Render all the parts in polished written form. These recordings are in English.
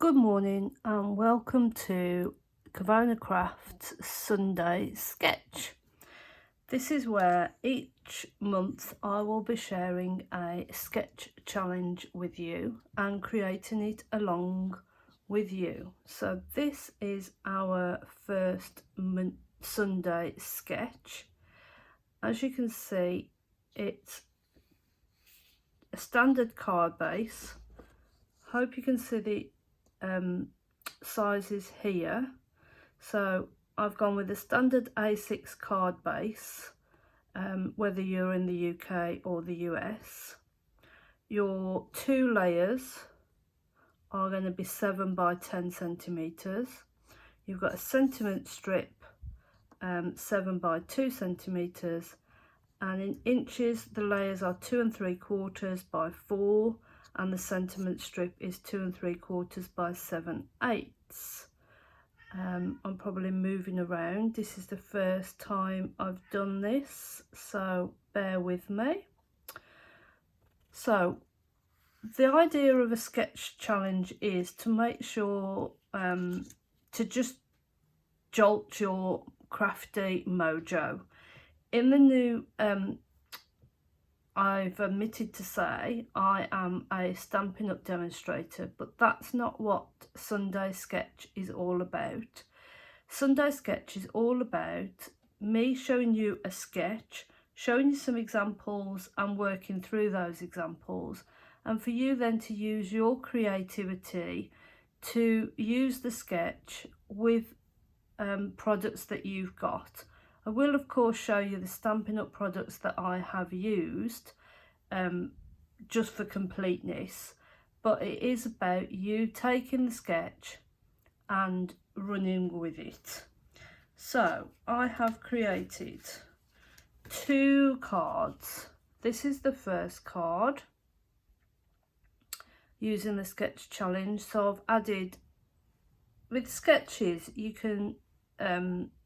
Good morning and welcome to Kavona Craft's Sunday Sketch. This is where each month I will be sharing a sketch challenge with you and creating it along with you. So this is our first Sunday sketch. As you can see, it's a standard card base. Hope you can see the sizes here. So I've gone with a standard A6 card base, whether you're in the UK or the US. Your two layers are going to be 7 by 10 centimeters. You've got a sentiment strip, 7 by 2 centimeters, and in inches the layers are 2 3/4 by 4, and the sentiment strip is 2 3/4 by 7/8. I'm probably moving around. This is the first time I've done this, so bear with me. So the idea of a sketch challenge is to make sure to just jolt your crafty mojo. In the new I've omitted to say I am a Stampin Up demonstrator, but that's not what Sunday Sketch is all about. Sunday Sketch is all about me showing you a sketch, showing you some examples and working through those examples, and for you then to use your creativity to use the sketch with products that you've got. I will of course show you the Stampin' Up products that I have used just for completeness, but it is about you taking the sketch and running with it. So I have created 2 cards. This is the first card using the sketch challenge. So I've added, with sketches you can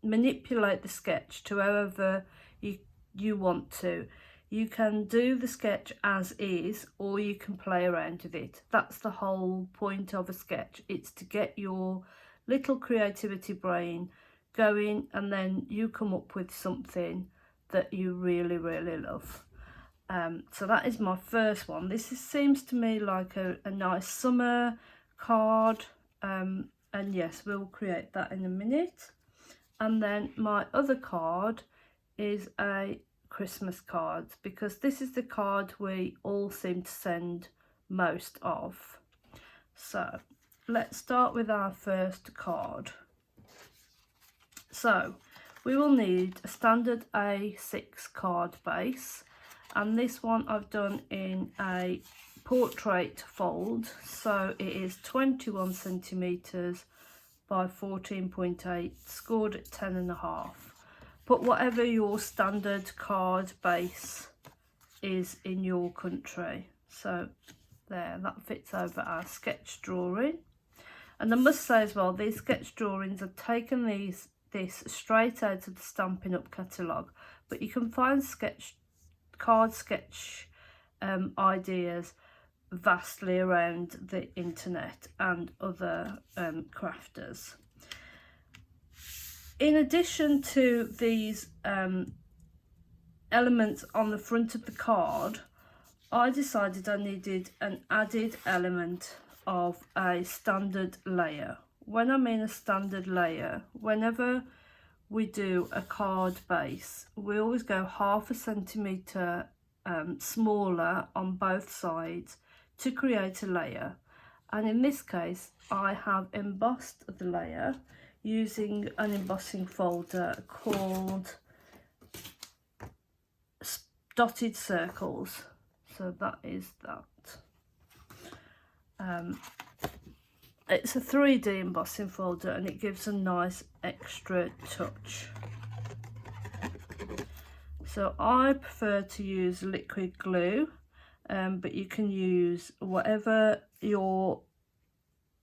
manipulate the sketch to however you want to. You can do the sketch as is, or you can play around with it. That's the whole point of a sketch. It's to get your little creativity brain going, and then you come up with something that you really love. So that is my first one. This seems to me like a nice summer card, and yes, we'll create that in a minute. And then my other card is a Christmas card, because this is the card we all seem to send most of. So let's start with our first card. So we will need a standard A6 card base, and this one I've done in a portrait fold, so it is 21 centimeters by 14.8, scored at 10.5. But whatever your standard card base is in your country. So there, that fits over our sketch drawing. And I must say as well, these sketch drawings, I've taken this straight out of the Stampin' Up catalogue, but you can find card sketch ideas vastly around the internet and other crafters. In addition to these elements on the front of the card, I decided I needed an added element of a standard layer. When I mean a standard layer, whenever we do a card base, we always go 1/2 centimetre smaller on both sides to create a layer. And in this case I have embossed the layer using an embossing folder called Dotted Circles. So that is that. It's a 3D embossing folder, and it gives a nice extra touch. So I prefer to use liquid glue, but you can use whatever your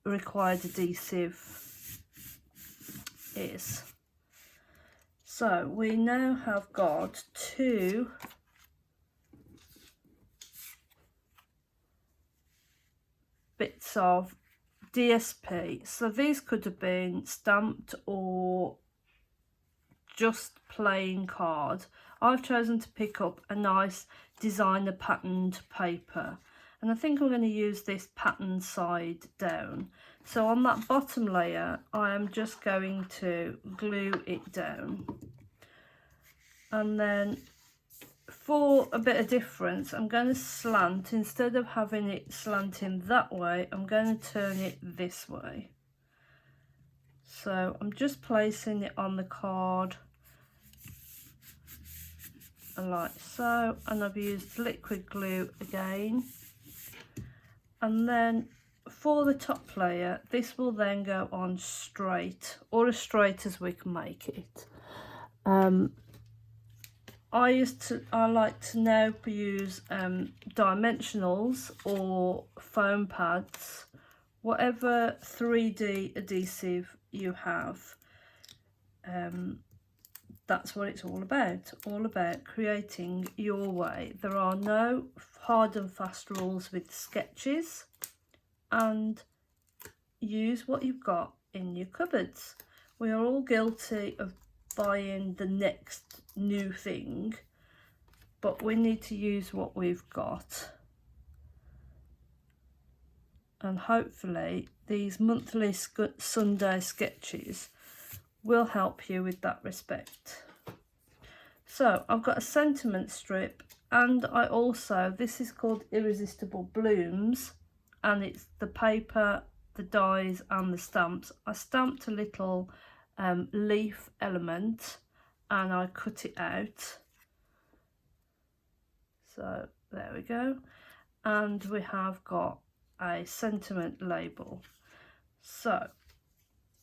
required adhesive is. So we now have got 2 bits of DSP. So these could have been stamped or just plain card. I've chosen to pick up a nice designer patterned paper, and I think I'm going to use this pattern side down. So on that bottom layer I am just going to glue it down, and then for a bit of difference I'm going to slant. Instead of having it slanting that way, I'm going to turn it this way. So I'm just placing it on the card like so, and I've used liquid glue again. And then for the top layer, this will then go on straight, or as straight as we can make it. I like to now use dimensionals or foam pads, whatever 3D adhesive you have. That's what it's all about creating your way. There are no hard and fast rules with sketches, and use what you've got in your cupboards. We are all guilty of buying the next new thing, but we need to use what we've got. And hopefully these monthly Sunday sketches will help you with that respect. So I've got a sentiment strip, and I also, this is called Irresistible Blooms, and it's the paper, the dies and the stamps. I stamped a little leaf element and I cut it out. So there we go. And we have got a sentiment label. So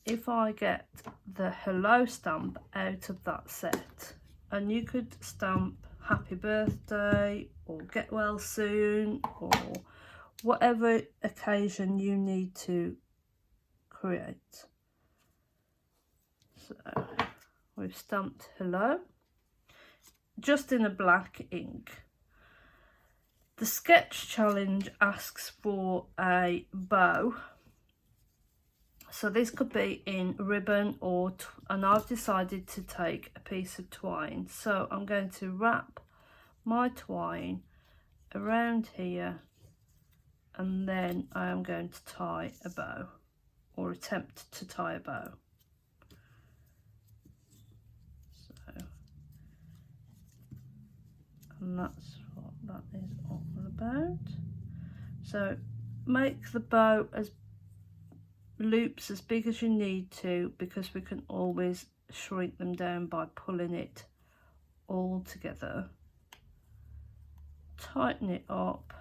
if I get the hello stamp out of that set, and you could stamp happy birthday or get well soon or whatever occasion you need to create. So we've stamped hello, just in a black ink. The sketch challenge asks for a bow. So this could be in ribbon or, and I've decided to take a piece of twine. So I'm going to wrap my twine around here, and then I am going to tie a bow, or attempt to tie a bow. So, and that's what that is all about. So make the bow as loops as big as you need to, because we can always shrink them down by pulling it all together. Tighten it up,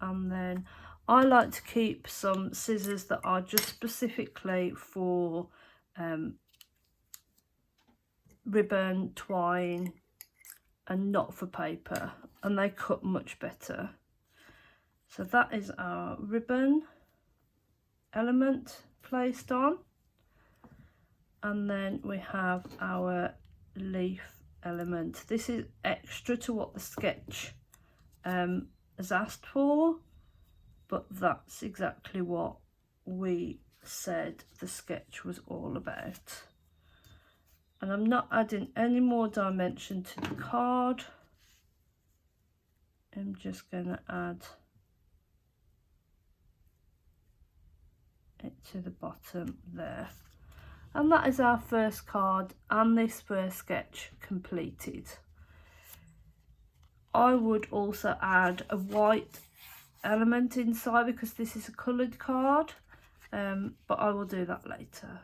and then I like to keep some scissors that are just specifically for ribbon, twine, and not for paper, and they cut much better. So that is our ribbon element placed on, and then we have our leaf element. This is extra to what the sketch has asked for, but that's exactly what we said the sketch was all about. And I'm not adding any more dimension to the card. I'm just going to add it to the bottom there. And that is our first card and this first sketch completed. I would also add a white element inside because this is a coloured card, but I will do that later.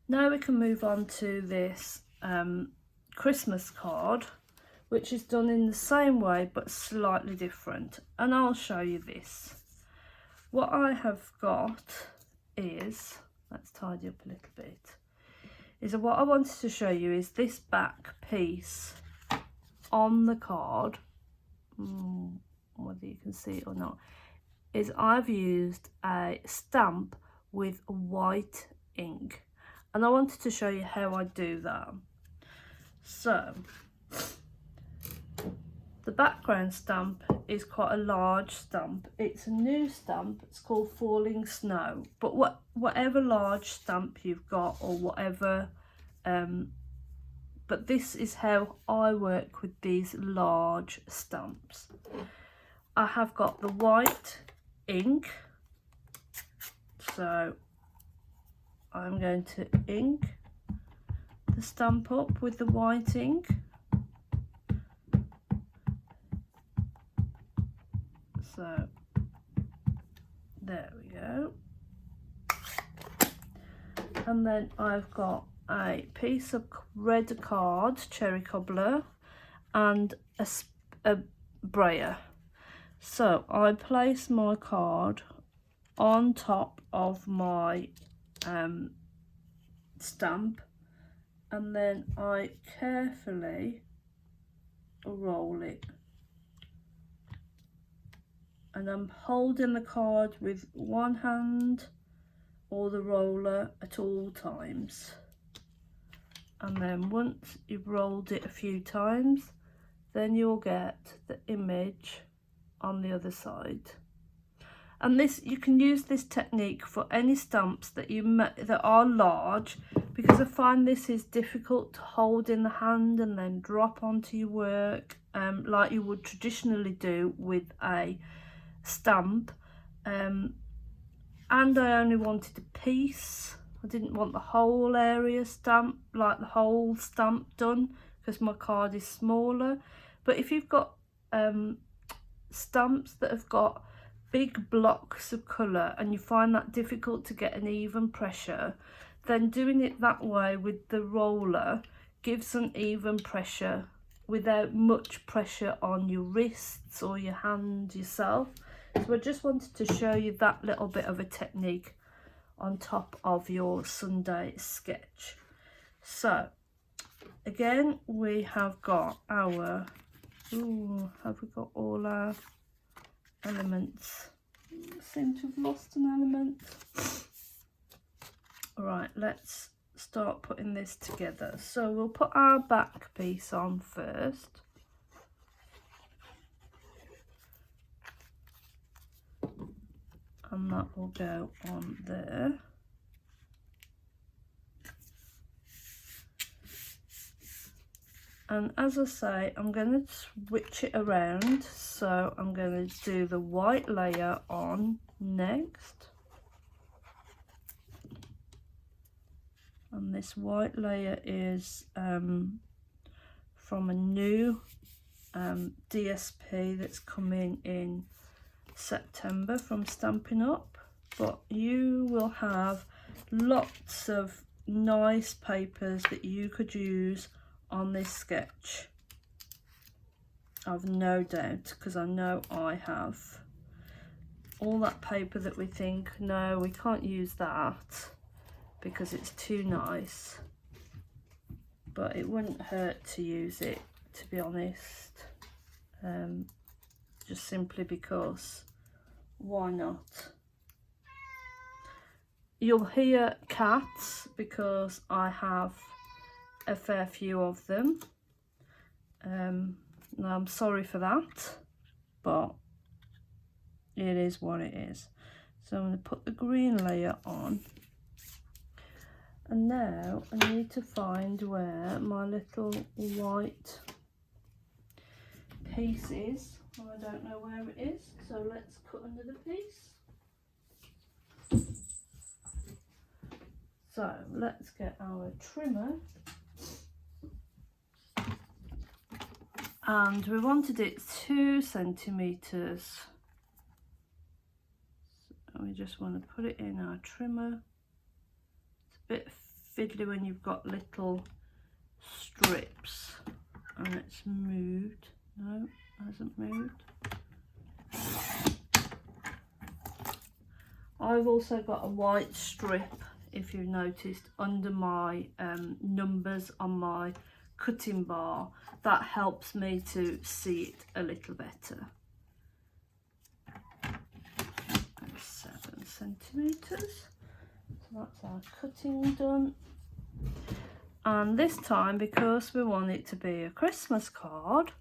Now we can move on to this Christmas card, which is done in the same way but slightly different, and I'll show you this. What I have got is, let's tidy up a little bit, is what I wanted to show you is this back piece on the card, whether you can see it or not, is I've used a stamp with white ink, and I wanted to show you how I do that. So the background stamp is quite a large stamp. It's a new stamp. It's called Falling Snow. But whatever large stamp you've got, or whatever, but this is how I work with these large stamps. I have got the white ink, so I'm going to ink the stamp up with the white ink. So there we go. And then I've got a piece of red card, cherry cobbler, and a brayer. So I place my card on top of my stamp, and then I carefully roll it, and I'm holding the card with one hand or the roller at all times. And then once you've rolled it a few times, then you'll get the image on the other side. And this, you can use this technique for any stamps that that are large, because I find this is difficult to hold in the hand and then drop onto your work, like you would traditionally do with a stamp. And I only wanted a piece. I didn't want the whole area stamp, like the whole stamp done, because my card is smaller. But if you've got stamps that have got big blocks of colour and you find that difficult to get an even pressure, then doing it that way with the roller gives an even pressure without much pressure on your wrists or your hand yourself. So I just wanted to show you that little bit of a technique on top of your Sunday sketch. So again, we have got our, have we got all our elements? I seem to have lost an element. Right, let's start putting this together. So we'll put our back piece on first. And that will go on there. And as I say, I'm going to switch it around. So I'm going to do the white layer on next. And this white layer is from a new DSP that's coming in September from Stampin' Up, but you will have lots of nice papers that you could use on this sketch, I've no doubt, because I know I have. All that paper that we think, no, we can't use that because it's too nice, but it wouldn't hurt to use it, to be honest, just simply because, why not? You'll hear cats because I have a fair few of them. I'm sorry for that, but it is what it is. So I'm going to put the green layer on, and now I need to find where my little white piece is. I don't know where it is, so let's cut another piece. So let's get our trimmer, and we wanted it 2 centimeters. So we just want to put it in our trimmer. It's a bit fiddly when you've got little strips and it's moved. No, it hasn't moved. I've also got a white strip, if you've noticed, under my numbers on my cutting bar. That helps me to see it a little better. 7 centimeters. So that's our cutting done. And this time, because we want it to be a Christmas card,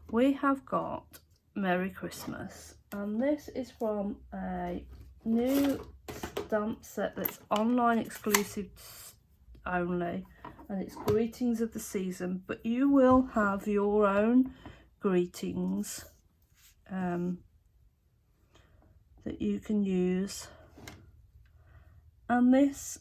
we have got Merry Christmas. And this is from a new stamp set that's online exclusive only, and it's greetings of the season, but you will have your own greetings that you can use. And this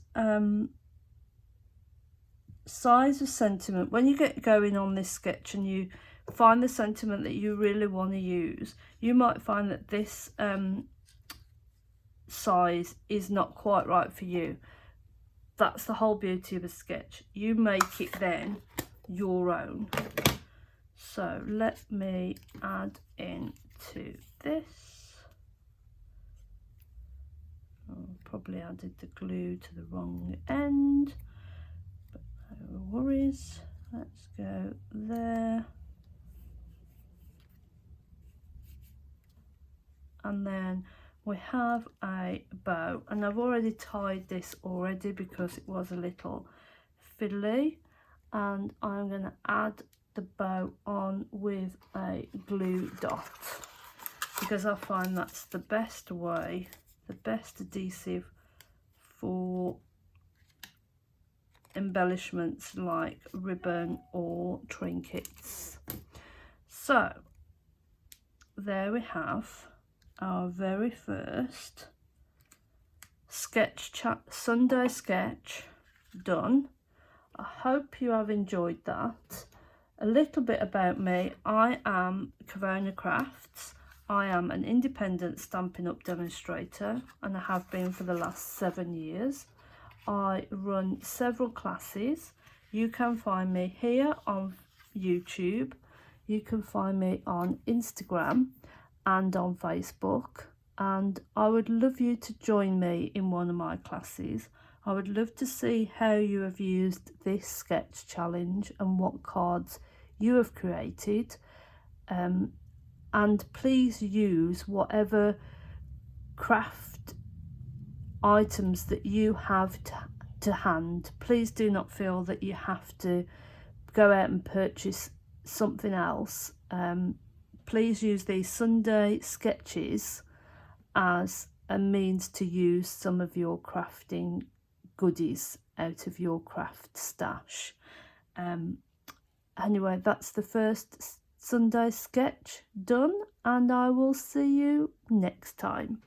size of sentiment, when you get going on this sketch and you find the sentiment that you really want to use, you might find that this size is not quite right for you. That's the whole beauty of a sketch. You make it then your own. So let me add into this. Probably added the glue to the wrong end, but no worries. Let's go there. And then we have a bow, and I've already tied this already because it was a little fiddly, and I'm going to add the bow on with a glue dot because I find that's the best way, the best adhesive for embellishments like ribbon or trinkets. So there we have our very first Sunday sketch done. I hope you have enjoyed that. A little bit about me: I am Corona Crafts. I am an independent Stampin' Up demonstrator, and I have been for the last 7 years. I run several classes. You can find me here on YouTube. You can find me on Instagram and on Facebook, and I would love you to join me in one of my classes. I would love to see how you have used this sketch challenge and what cards you have created, and please use whatever craft items that you have to hand. Please do not feel that you have to go out and purchase something else. Please use these Sunday sketches as a means to use some of your crafting goodies out of your craft stash. Anyway, that's the first Sunday sketch done, and I will see you next time.